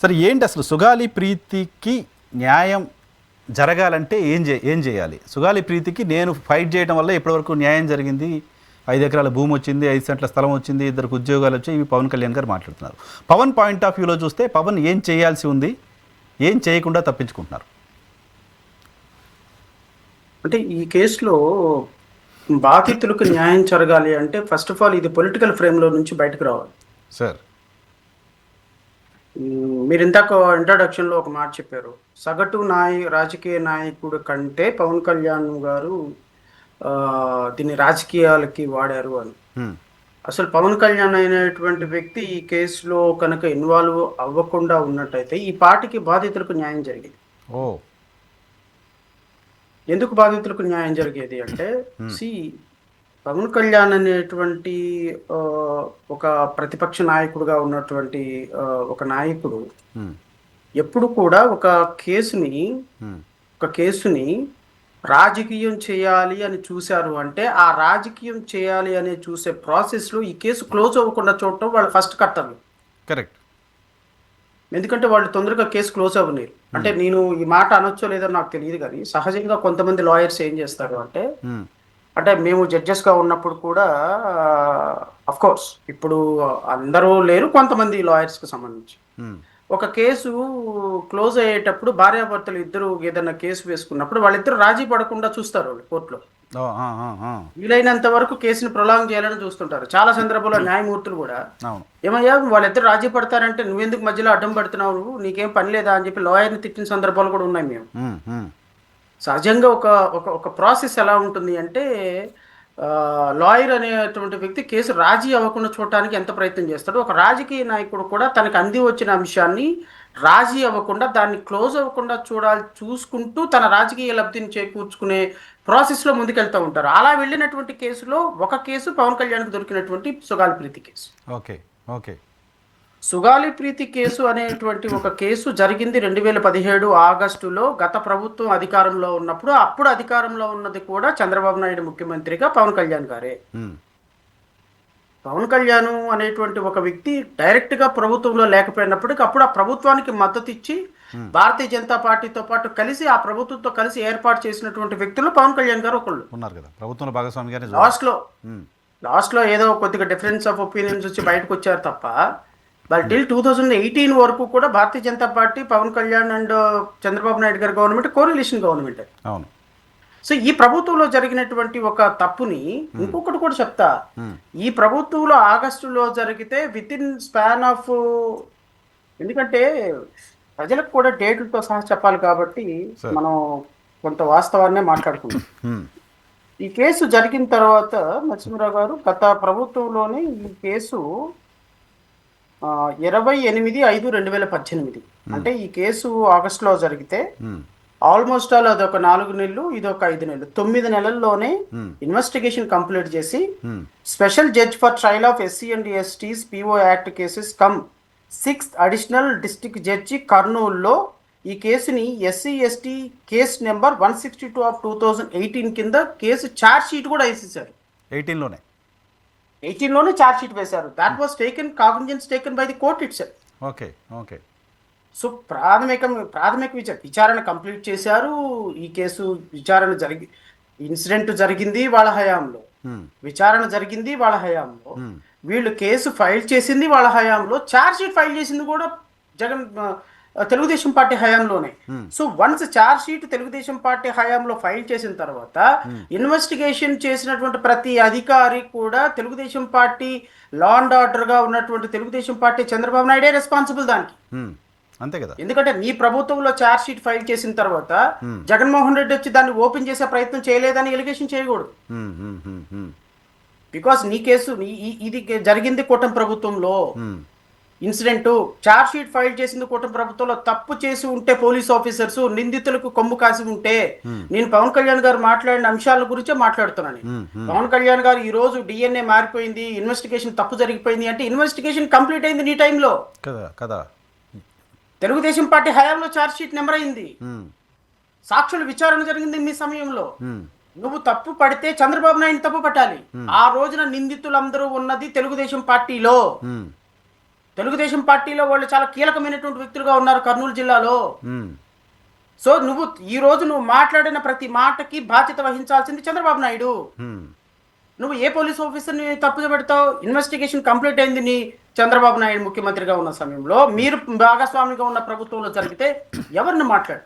సరే ఏంటి అసలు సుగాలి ప్రీతికి న్యాయం జరగాలంటే ఏం చేయాలి? సుగాలి ప్రీతికి నేను ఫైట్ చేయడం వల్ల ఇప్పటివరకు న్యాయం జరిగింది, 5 ఎకరాల భూమి వచ్చింది, 5 సెంట్ల స్థలం వచ్చింది, 2 ఉద్యోగాలు వచ్చాయి, ఇవి పవన్ కళ్యాణ్ గారు మాట్లాడుతున్నారు. పవన్ పాయింట్ ఆఫ్ వ్యూలో చూస్తే పవన్ ఏం చేయాల్సి ఉంది, ఏం చేయకుండా తప్పించుకుంటున్నారు? అంటే ఈ కేసులో బాధితులకు న్యాయం జరగాలి అంటే ఫస్ట్ ఆఫ్ ఆల్ ఇది పొలిటికల్ ఫ్రేమ్లో నుంచి బయటకు రావాలి సార్. మీరు ఇందాక ఇంట్రడక్షన్లో ఒక మాట చెప్పారు, సగటు రాజకీయ నాయకుడు కంటే పవన్ కళ్యాణ్ గారు దీన్ని రాజకీయాలకి వాడారు అని. అసలు పవన్ కళ్యాణ్ అయినటువంటి వ్యక్తి ఈ కేసులో కనుక ఇన్వాల్వ్ అవ్వకుండా ఉన్నట్టయితే ఈ పార్టీకి బాధితులకు న్యాయం జరిగేది. ఎందుకు బాధితులకు న్యాయం జరిగేది అంటే పవన్ కళ్యాణ్ అనేటువంటి ఒక ప్రతిపక్ష నాయకుడుగా ఉన్నటువంటి ఒక నాయకుడు ఎప్పుడు కూడా ఒక కేసుని రాజకీయం చేయాలి అని చూశారు అంటే ఆ రాజకీయం చేయాలి అని చూసే ప్రాసెస్లో ఈ కేసు క్లోజ్ అవ్వకుండా చూడటం వాళ్ళ ఫస్ట్ కర్తవ్యం. కరెక్ట్. ఎందుకంటే వాళ్ళు తొందరగా కేసు క్లోజ్ అవ్వలేరు. అంటే నేను ఈ మాట అనొచ్చో లేదో నాకు తెలియదు, కానీ సహజంగా కొంతమంది లాయర్స్ ఏం చేస్తారు అంటే మేము జడ్జెస్గా ఉన్నప్పుడు కూడా కోర్స్ ఇప్పుడు అందరూ లేరు, కొంతమంది లాయర్స్కి సంబంధించి ఒక కేసు క్లోజ్ అయ్యేటప్పుడు భార్యాభర్తలు ఇద్దరు ఏదైనా కేసు వేసుకున్నప్పుడు వాళ్ళిద్దరు రాజీ పడకుండా చూస్తారు వాళ్ళు కోర్టులో. వీలైనంత వరకు కేసుని ప్రొలాంగ్ చేయాలని చూస్తుంటారు. చాలా సందర్భాల్లో న్యాయమూర్తులు కూడా ఏమయ్యా వాళ్ళిద్దరు రాజీ పడతారంటే నువ్వెందుకు మధ్యలో అడ్డం పడుతున్నావు, నీకేం పని లేదా అని చెప్పి లాయర్ని తిట్టిన సందర్భాలు కూడా ఉన్నాయి. మేము సహజంగా ఒక ప్రాసెస్ ఎలా ఉంటుంది అంటే లాయర్ అనేటువంటి వ్యక్తి కేసు రాజీ అవ్వకుండా చూడటానికి ఎంత ప్రయత్నం చేస్తాడో ఒక రాజకీయ నాయకుడు కూడా తనకు అంది వచ్చిన అంశాన్ని రాజీ అవ్వకుండా దాన్ని క్లోజ్ అవ్వకుండా చూసుకుంటూ తన రాజకీయ లబ్ధిని చేకూర్చుకునే ప్రాసెస్లో ముందుకెళ్తూ ఉంటారు. అలా వెళ్ళినటువంటి కేసులో ఒక కేసు పవన్ కళ్యాణ్కి దొరికినటువంటి సుగాలి ప్రీతి కేసు. ఓకే. సుగాలి ప్రీతి కేసు అనేటువంటి ఒక కేసు జరిగింది 2017 ఆగస్టులో. గత ప్రభుత్వం అధికారంలో ఉన్నప్పుడు, అప్పుడు అధికారంలో ఉన్నది కూడా చంద్రబాబు నాయుడు ముఖ్యమంత్రిగా పవన్ కళ్యాణ్ గారే. పవన్ కళ్యాణ్ అనేటువంటి ఒక వ్యక్తి డైరెక్ట్గా ప్రభుత్వంలో లేకపోయినప్పటికీ అప్పుడు ఆ ప్రభుత్వానికి మద్దతు ఇచ్చి భారతీయ జనతా పార్టీతో పాటు కలిసి ఆ ప్రభుత్వంతో కలిసి ఏర్పాటు చేసినటువంటి వ్యక్తులు పవన్ కళ్యాణ్ గారు ఒకళ్ళు ఉన్నారు కదా ప్రభుత్వంలో భాగస్వామి. లాస్ట్లో ఏదో కొద్దిగా డిఫరెన్స్ ఆఫ్ ఒపీనియన్స్ వచ్చి బయటకు వచ్చారు తప్ప బట్ టిల్ 2018 వరకు కూడా భారతీయ జనతా పార్టీ, పవన్ కళ్యాణ్ అండ్ చంద్రబాబు నాయుడు గారి గవర్నమెంట్ కోరిలేషన్ గవర్నమెంట్. అవును. సో ఈ ప్రభుత్వంలో జరిగినటువంటి ఒక తప్పుని ఇంకొకటి కూడా చెప్తా, ఈ ప్రభుత్వంలో ఆగస్టులో జరిగితే విత్ ఇన్ స్పాన్ ఆఫ్, ఎందుకంటే ప్రజలకు కూడా డేట్లతో సహా చెప్పాలి కాబట్టి మనం కొంత వాస్తవాన్నే మాట్లాడుకుంటాం. ఈ కేసు జరిగిన తర్వాత నరసింహరావు గారు గత ప్రభుత్వంలోనే ఈ కేసు 28/5/2018 అంటే ఈ కేసు ఆగస్టులో జరిగితే ఆల్మోస్ట్ ఆల్ అదొక 4 నెలలు, ఇదొక 5 నెలలు, 9 నెలల్లోనే ఇన్వెస్టిగేషన్ కంప్లీట్ చేసి special judge for trial of SC and STs PO act cases come 6th additional district judge కర్నూలులో ఈ కేసుని SC ST case number 162 of 2018 కింద కేసు ఛార్జ్ షీట్ కూడా వేసేసారు. 18లోనే ఛార్జ్ షీట్ వేశారు. That was taken cognizance taken by the court it self. Okay. So ప్రాథమిక విచారణ complete చేశారు. ఈ కేసు ఇన్సిడెంట్ జరిగింది వాళ్ళ హయాంలో, విచారణ జరిగింది వాళ్ళ హయాంలో, వీళ్ళు కేసు ఫైల్ చేసింది వాళ్ళ హయాంలో, ఛార్జ్ షీట్ ఫైల్ చేసింది కూడా తెలుగుదేశం పార్టీ హయాంలోనే. So once charge sheet Telugu Desam party హయాంలో ఫైల్ చేసిన తర్వాత ఇన్వెస్టిగేషన్ చేసినటువంటి ప్రతి అధికారి కూడా Telugu Desam party law and order గా ఉన్నటువంటి తెలుగుదేశం పార్టీ చంద్రబాబు నాయుడే రెస్పాన్సిబుల్ దానికి. అంతే కదా. ఎందుకంటే మీ ప్రభుత్వంలో ఛార్జ్ షీట్ ఫైల్ చేసిన తర్వాత జగన్మోహన్ రెడ్డి వచ్చి దాన్ని ఓపెన్ చేసే ప్రయత్నం చేయలేదని ఎలిగేషన్ చేయకూడదు. బికాస్ నీ కేసు ఇది జరిగింది కూటమి ప్రభుత్వంలో. ఇన్సిడెంట్ ఛార్జ్ షీట్ ఫైల్ చేసింది కూటమి ప్రభుత్వంలో. తప్పు చేసి ఉంటే పోలీస్ ఆఫీసర్స్ నిందితులకు కొమ్ము కాసి ఉంటే, నేను పవన్ కళ్యాణ్ గారు మాట్లాడిన అంశాల గురించే మాట్లాడుతున్నాను. పవన్ కళ్యాణ్ గారు ఈ రోజు DNA మారిపోయింది, ఇన్వెస్టిగేషన్ తప్పు జరిగిపోయింది అంటే ఇన్వెస్టిగేషన్ కంప్లీట్ అయింది నీ టైంలో కదా. తెలుగుదేశం పార్టీ హయాంలో ఛార్జ్ షీట్ నెంబర్ అయింది, సాక్షుల విచారణ జరిగింది మీ సమయంలో. నువ్వు తప్పు పడితే చంద్రబాబు నాయుడు తప్పు పట్టాలి. ఆ రోజున నిందితులందరూ ఉన్నది తెలుగుదేశం పార్టీలో. తెలుగుదేశం పార్టీలో వాళ్ళు చాలా కీలకమైనటువంటి వ్యక్తులుగా ఉన్నారు కర్నూలు జిల్లాలో. సో ఈ రోజు నువ్వు మాట్లాడిన ప్రతి మాటకి బాధ్యత వహించాల్సింది చంద్రబాబు నాయుడు. నువ్వు ఏ పోలీస్ ఆఫీసర్ని తప్పుగా పెడతావు? ఇన్వెస్టిగేషన్ కంప్లీట్ అయింది నీ చంద్రబాబు నాయుడు ముఖ్యమంత్రిగా ఉన్న సమయంలో, మీరు భాగస్వామిగా ఉన్న ప్రభుత్వంలో జరిగితే ఎవరిని మాట్లాడు?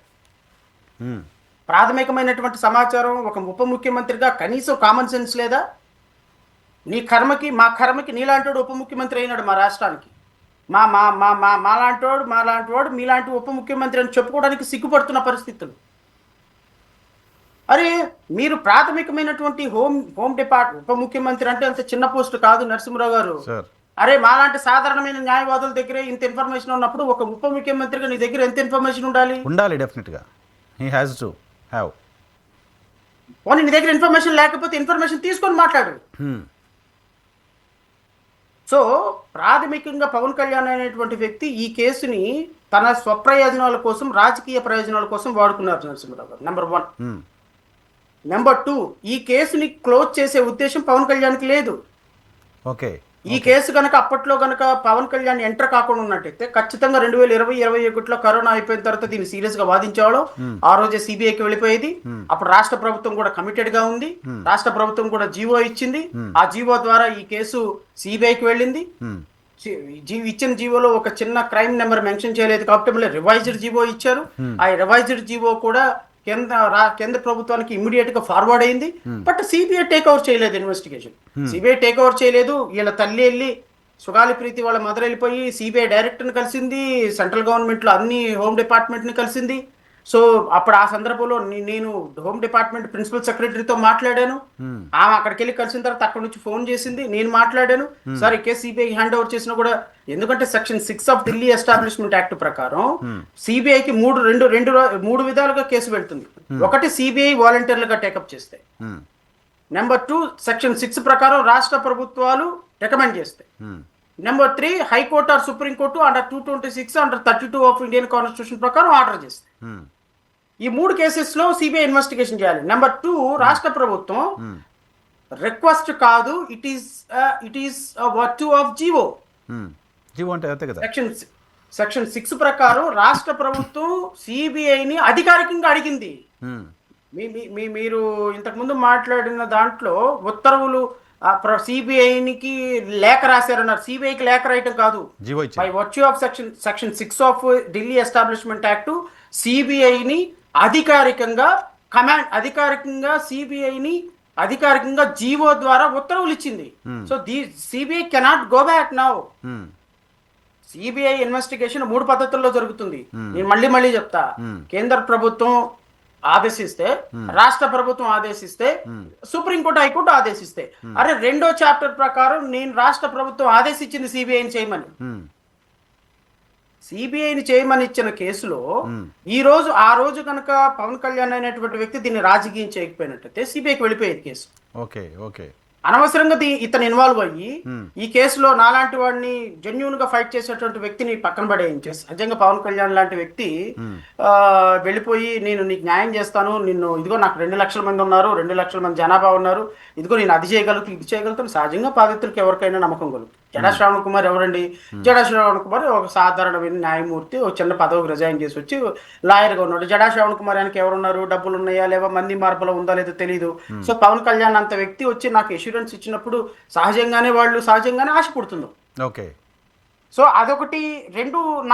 ప్రాథమికమైనటువంటి సమాచారం ఒక ఉప ముఖ్యమంత్రిగా కనీసం కామన్ సెన్స్ లేదా? నీ కర్మకి మా కర్మకి నీలాంటి ఉప ముఖ్యమంత్రి అయినాడు మా రాష్ట్రానికి. మా మా మా మా మాలాంటి వాడు మీలాంటి ఉప ముఖ్యమంత్రి అని చెప్పుకోవడానికి సిగ్గుపడుతున్న పరిస్థితులు. అరే మీరు ప్రాథమికమైనటువంటి ఉప ముఖ్యమంత్రి అంటే అంత చిన్న పోస్ట్ కాదు నరసింహరావు గారు. అరే మాలాంటి సాధారణమైన న్యాయవాదుల దగ్గర ఇంత ఇన్ఫర్మేషన్ ఉన్నప్పుడు ఒక ఉప ముఖ్యమంత్రిగా నీ దగ్గర ఎంత ఇన్ఫర్మేషన్ ఉండాలి? డెఫినెట్గా హీ హ్యాస్ టు హ్యావ్. పోనీ నీ దగ్గర ఇన్ఫర్మేషన్ లేకపోతే ఇన్ఫర్మేషన్ తీసుకొని మాట్లాడు. సో ప్రాథమికంగా పవన్ కళ్యాణ్ అనేటువంటి వ్యక్తి ఈ కేసుని తన స్వప్రయోజనాల కోసం, రాజకీయ ప్రయోజనాల కోసం వాడుకున్నారు నరసింహరావు గారు. నెంబర్ 1. నెంబర్ 2, ఈ కేసుని క్లోజ్ చేసే ఉద్దేశం పవన్ కళ్యాణ్కి లేదు. ఓకే. ఈ కేసు కనుక అప్పట్లో కనుక పవన్ కళ్యాణ్ ఎంటర్ కాకుండా ఉన్నట్టయితే ఖచ్చితంగా 2020-21లో కరోనా అయిపోయిన తర్వాత దీన్ని సీరియస్ గా వాదించేవాడు. ఆ రోజే సిబిఐకి వెళ్ళిపోయేది. అప్పుడు రాష్ట్ర ప్రభుత్వం కూడా కమిటెడ్ గా ఉంది. రాష్ట్ర ప్రభుత్వం కూడా జీవో ఇచ్చింది. ఆ జీవో ద్వారా ఈ కేసు సిబిఐకి వెళ్ళింది. ఇచ్చిన జీవోలో ఒక చిన్న క్రైమ్ నెంబర్ మెన్షన్ చేయలేదు కాబట్టి మళ్ళీ రివైజ్డ్ జీవో ఇచ్చారు. ఆ రివైజ్డ్ జీవో కూడా కేంద్ర ప్రభుత్వానికి ఇమ్మీడియట్ గా ఫార్వర్డ్ అయింది. బట్ సిబిఐ టేక్ ఓవర్ చేయలేదు ఇన్వెస్టిగేషన్. సిబిఐ టేక్ ఓవర్ చేయలేదు. వీళ్ళ తల్లి వెళ్ళి సుగాలి ప్రీతి వాళ్ళ మదర్ వెళ్ళిపోయి సిబిఐ డైరెక్టర్ని కలిసింది. సెంట్రల్ గవర్నమెంట్ లో అన్ని హోమ్ డిపార్ట్మెంట్ ని కలిసింది. సో అప్పుడు ఆ సందర్భంలో నేను హోమ్ డిపార్ట్మెంట్ ప్రిన్సిపల్ సెక్రటరీతో మాట్లాడాను. ఆమె అక్కడికి వెళ్ళి కలిసిన తర్వాత అక్కడి నుంచి ఫోన్ చేసింది, నేను మాట్లాడాను. సార్ ఈ కేసు సిబిఐ హ్యాండ్ ఓవర్ చేసినా కూడా, ఎందుకంటే section 6 of Delhi establishment act ప్రకారం సిబిఐకి మూడు విధాలుగా కేసు వెళ్తుంది. ఒకటి సిబిఐ వాలంటీర్లుగా టేకప్ చేస్తాయి. నెంబర్ 2 సెక్షన్ 6 ప్రకారం రాష్ట్ర ప్రభుత్వాలు రికమెండ్ చేస్తాయి. Number 3 high court or supreme court under 226 under 32 of Indian constitution ప్రకారం ఆర్డర్ చేస్తాయి. ఈ 3 కేసెస్ లో సిబిఐ ఇన్వెస్టిగేషన్ చేయాలి. నెంబర్ 2 రాష్ట్ర ప్రభుత్వం రిక్వెస్ట్ కాదు, it is virtue of GO. Section 6 ప్రకారం రాష్ట్ర ప్రభుత్వం సిబిఐని అధికారికంగా అడిగింది. మీరు ఇంతకు ముందు మాట్లాడిన దాంట్లో ఉత్తర్వులు సిబిఐకి లేఖ రాశారన్నారు. సిబిఐకి లేఖ రాయటం కాదు, by virtue of section 6 of Delhi establishment act సిబిఐని అధికారికంగా జీవో ద్వారా ఉత్తర్వులు ఇచ్చింది. So CBI cannot go back now. CBI investigation 3 పద్ధతుల్లో జరుగుతుంది. నేను మళ్ళీ చెప్తా. కేంద్ర ప్రభుత్వం ఆదేశిస్తే, రాష్ట్ర ప్రభుత్వం ఆదేశిస్తే, సుప్రీంకోర్టు హైకోర్టు ఆదేశిస్తే. అరే 2వ చాప్టర్ ప్రకారం నేను రాష్ట్ర ప్రభుత్వం ఆదేశించింది సిబిఐని చేయమని. సిబిఐని చేయమని ఇచ్చిన కేసులో ఆ రోజు కనుక పవన్ కళ్యాణ్ అనేటువంటి వ్యక్తి దీన్ని రాజకీయం చేయకపోయినట్టయితే సిబిఐకి వెళ్ళిపోయేది కేసు. అనవసరంగా ఇతను ఇన్వాల్వ్ అయ్యి ఈ కేసులో నాలాంటి వాడిని జెన్యూన్ గా ఫైట్ చేసేటువంటి వ్యక్తిని పక్కన పడేయించే, సహజంగా పవన్ కళ్యాణ్ లాంటి వ్యక్తి వెళ్ళిపోయి నేను నీకు న్యాయం చేస్తాను, ఇదిగో నాకు 2 లక్షల మంది ఉన్నారు, 2 లక్షల మంది జనాభా ఉన్నారు, ఇదిగో నేను అది చేయగలుగుతాను ఇది చేయగలుగుతాను. సహజంగా బాధితులకు ఎవరికైనా నమ్మకం కలుగుతుంది. జడా శ్రావణ్ కుమార్ ఎవరండి? జడా శ్రావణ్ కుమార్ ఒక సాధారణమైన న్యాయమూర్తి, ఒక చిన్న పదవికి రిజైన్ చేసి వచ్చి లాయర్గా ఉన్నాడు. జడా శ్రావణ్ కుమార్ ఆయనకి ఎవరున్నారు, డబ్బులు ఉన్నాయా లేవా, మంది మార్పులో ఉందా లేదో తెలియదు. సో పవన్ కళ్యాణ్ అంత వ్యక్తి వచ్చి నాకు ఎష్యూరెన్స్ ఇచ్చినప్పుడు సహజంగానే ఆశ పుడుతుంది. సో అదొకటి. 2 నా